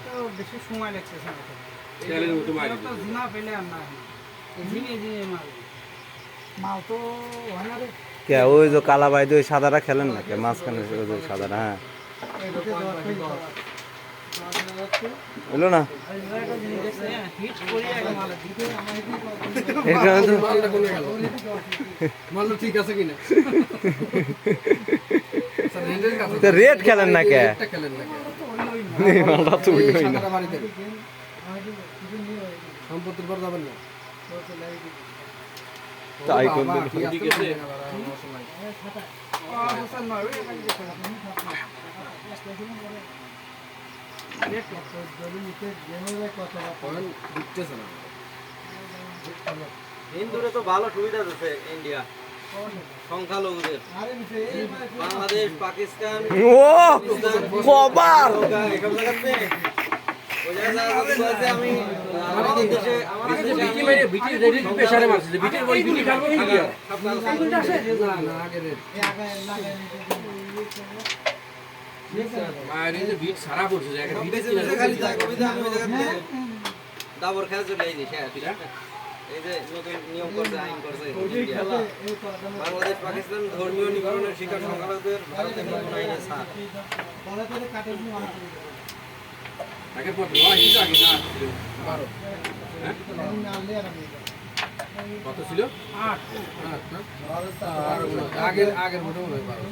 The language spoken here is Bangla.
তো বেশি সময় লাগছে না তেলের মতো মারি তো জিমা পেলে আর না জিমে জিমে মাল তো হয় না রে কে ওই যে কালা বাইদ ওই সাদাটা খেলেন না কে মাঝখানে ওই যে সাদাটা হ্যাঁ হলো না হিট করি আগে মাল দিতে এখানে তো মালটা কোনে গেল মালটা ঠিক আছে কিনা স্যার রেডের কাছে তো রেড খেলেন না কে একটা খেলেন না এই মালটা তো হইলই না সাদাটা মারি দেন সম্পত্তির পর যাবেন না তাই কোন বাবা, দিন ঠিক আছে অবসর নয় ওই এখানে দেখো পয়েন্ট দিতেছে না হিন্দুরে তো ভালো সুবিধা দিচ্ছে ইন্ডিয়া সংখ্যালঘুদের বাংলাদেশ পাকিস্তান ও কবার এসব জায়গাতে ওই জায়গায় আমি আমাদের দেশে বিটি মেরে বিটি রেডি প্রেসারে মারছে বিটির বই বিটি খাবো কি দিয়া না না আগে রে মায়ের এই যে বিট সারা পড়ছে জায়গা বিট খালি যায় কবিতা আমি ওই জায়গাতে দাবর খেলা চলে এই যে এই যে নতুন নিয়ম করছে আইন করছে ইন্ডিয়া। বাংলাদেশ পাকিস্তান ধর্মীয় নিবারণের শিকার সংখ্যালঘুদের ভারতের নতুন আইনে ছাড় আগে পর নয় কিছু আগে না 12 কত ছিল 8 না আগের আগের ভোটে 12